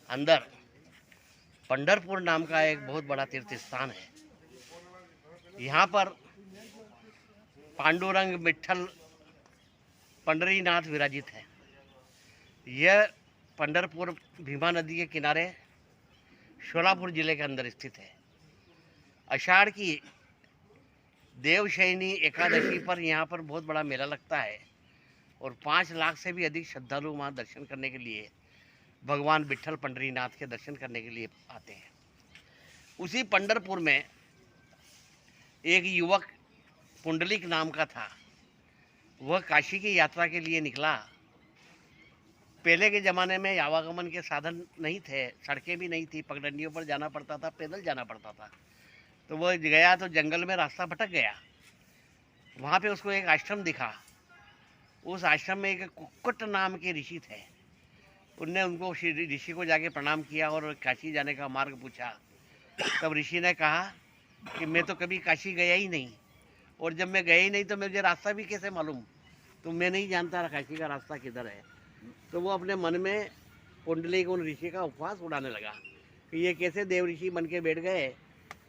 अंदर पंढरपुर नाम का एक बहुत बड़ा तीर्थ स्थान है। यहाँ पर पांडुरंग विट्ठल पंढरीनाथ विराजित है। यह पंढरपुर भीमा नदी के किनारे शोलापुर जिले के अंदर स्थित है। आषाढ़ की देवशयनी एकादशी पर यहाँ पर बहुत बड़ा मेला लगता है और 5 लाख से भी अधिक श्रद्धालु वहाँ दर्शन करने के लिए, भगवान विट्ठल पंढरीनाथ के दर्शन करने के लिए आते हैं। उसी पंढरपुर में एक युवक पुंडलिक नाम का था। वह काशी की यात्रा के लिए निकला। पहले के ज़माने में आवागमन के साधन नहीं थे, सड़कें भी नहीं थी, पगडंडियों पर जाना पड़ता था, पैदल जाना पड़ता था। तो वह गया तो जंगल में रास्ता भटक गया। वहाँ पे उसको एक आश्रम दिखा। उस आश्रम में एक कुक्कुट नाम के ऋषि थे। उनने उनको ऋषि को जाके प्रणाम किया और काशी जाने का मार्ग पूछा। तब ऋषि ने कहा कि मैं तो कभी काशी गया ही नहीं, और जब मैं गया ही नहीं तो मुझे रास्ता भी कैसे मालूम, तो मैं नहीं जानता काशी का रास्ता किधर है। तो वो अपने मन में पुंडलिक उन ऋषि का उपवास उड़ाने लगा कि ये कैसे देव ऋषि बन के बैठ गए,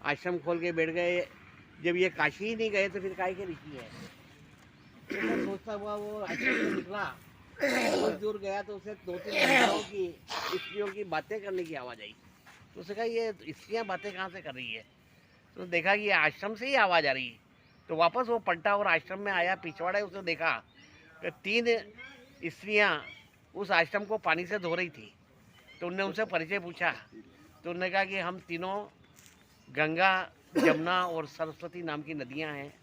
आश्रम खोल के बैठ गए, जब ये काशी ही नहीं गए तो फिर काय के ऋषि है। तो सोचता हुआ वो आश्रम से निकला। कुछ दूर गया तो उसे 2-3 महिलाओं की, स्त्रियों की बातें करने की आवाज़ आई। तो उसे कहा ये स्त्रियाँ बातें कहाँ से कर रही है। तो देखा कि ये आश्रम से ही आवाज़ आ रही है। तो वापस वो पलटा और आश्रम में आया। पिछवाड़े उसे देखा कि 3 स्त्रियाँ उस आश्रम को पानी से धो रही थी। तो उनने उनसे परिचय पूछा। तो उन्होंने कहा कि हम तीनों गंगा, जमुना और सरस्वती नाम की नदियां हैं,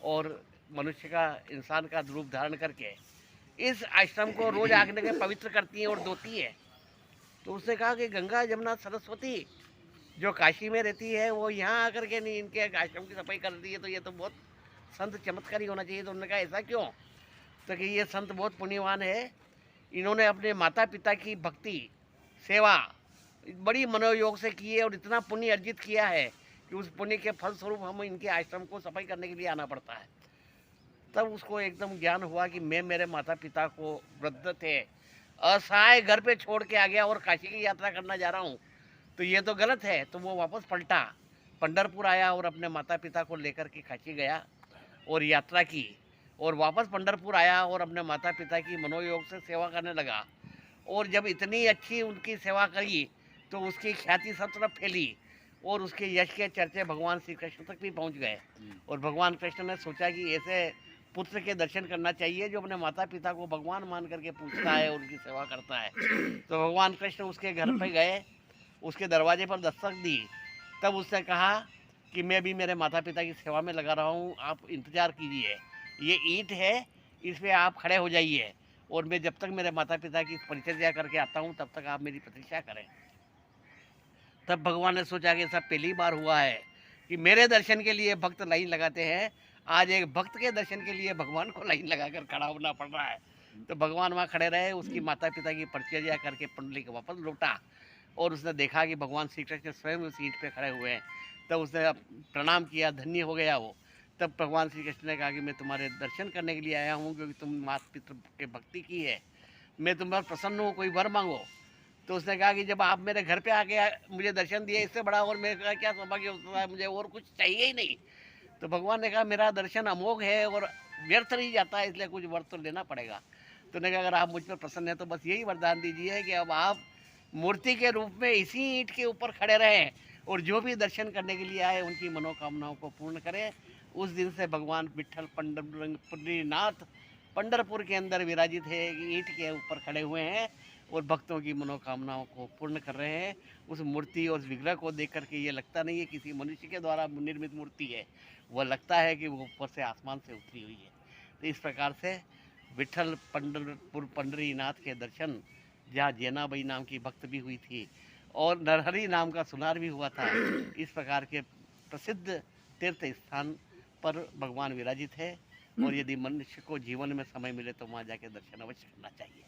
और मनुष्य का, इंसान का रूप धारण करके इस आश्रम को रोज आकर के पवित्र करती हैं और धोती है। तो उसने कहा कि गंगा, जमुना, सरस्वती जो काशी में रहती है वो यहाँ आकर के नहीं इनके आश्रम की सफाई कर रही है, तो ये तो बहुत संत चमत्कारी होना चाहिए। तो उन्होंने कहा ऐसा क्यों। तो कि ये संत बहुत पुण्यवान है, इन्होंने अपने माता पिता की भक्ति सेवा बड़ी मनोयोग से की है और इतना पुण्य अर्जित किया है कि उस पुण्य के फलस्वरूप हम इनके आश्रम को सफाई करने के लिए आना पड़ता है। तब उसको एकदम ज्ञान हुआ कि मैं मेरे माता पिता को, वृद्ध थे, असहाय, घर पे छोड़ के आ गया और काशी की यात्रा करना जा रहा हूँ, तो ये तो गलत है। तो वो वापस पलटा, पंढरपुर आया और अपने माता पिता को लेकर के काशी गया और यात्रा की, और वापस पंढरपुर आया और अपने माता पिता की मनोयोग से सेवा करने लगा। और जब इतनी अच्छी उनकी सेवा करी तो उसकी ख्याति सब तरफ फैली और उसके यश के चर्चे भगवान श्री कृष्ण तक भी पहुंच गए। और भगवान कृष्ण ने सोचा कि ऐसे पुत्र के दर्शन करना चाहिए जो अपने माता पिता को भगवान मान करके पूछता है और उनकी सेवा करता है। तो भगवान कृष्ण उसके घर पर गए, उसके दरवाजे पर दस्तक दी। तब उसने कहा कि मैं भी मेरे माता पिता की सेवा में लगा रहा हूँ, आप इंतज़ार कीजिए, ये ईंट है, इस पर आप खड़े हो जाइए, और मैं जब तक मेरे माता पिता की परिचर्या करके आता हूँ तब तक आप मेरी प्रतीक्षा करें। तब भगवान ने सोचा कि ऐसा पहली बार हुआ है कि मेरे दर्शन के लिए भक्त लाइन लगाते हैं। आज एक भक्त के दर्शन के लिए भगवान को लाइन लगाकर खड़ा होना पड़ रहा है। तो भगवान वहाँ खड़े रहे, उसकी माता पिता की परिचर्या करके पुंडलिक वापस लौटा और उसने देखा कि भगवान श्री कृष्ण स्वयं उस ईंट पे खड़े हुए हैं। तब उसने प्रणाम किया, धन्य हो गया वो। तब भगवान श्री कृष्ण ने कहा कि मैं तुम्हारे दर्शन करने के लिए आया हूँ क्योंकि तुम माता पिता के भक्ति की है, मैं तुम पर प्रसन्न हूँ, कोई वर मांगो। तो उसने कहा कि जब आप मेरे घर पे आके मुझे दर्शन दिए, इससे बड़ा और मेरे का क्या सौभाग्य होता है, मुझे और कुछ चाहिए ही नहीं। तो भगवान ने कहा मेरा दर्शन अमोघ है और व्यर्थ नहीं जाता है, इसलिए कुछ वर तो लेना पड़ेगा। तो उन्होंने कहा अगर आप मुझ पर प्रसन्न हैं तो बस यही वरदान दीजिए कि अब आप मूर्ति के रूप में इसी ईंट के ऊपर खड़े रहें और जो भी दर्शन करने के लिए आए उनकी मनोकामनाओं को पूर्ण करें। उस दिन से भगवान विट्ठल पंढरीनाथ पंढरपुर के अंदर विराजित है, ईंट के ऊपर खड़े हुए हैं और भक्तों की मनोकामनाओं को पूर्ण कर रहे हैं। उस मूर्ति और विग्रह को देख करके ये लगता नहीं है किसी मनुष्य के द्वारा निर्मित मूर्ति है, वह लगता है कि वो ऊपर से आसमान से उतरी हुई है। तो इस प्रकार से विट्ठल पंढरपुर पंढरीनाथ के दर्शन, जहाँ जैनाबाई नाम की भक्त भी हुई थी और नरहरि नाम का सुनार भी हुआ था, इस प्रकार के प्रसिद्ध तीर्थ स्थान पर भगवान विराजित है। और यदि मनुष्य को जीवन में समय मिले तो वहाँ जाके दर्शन अवश्य करना चाहिए।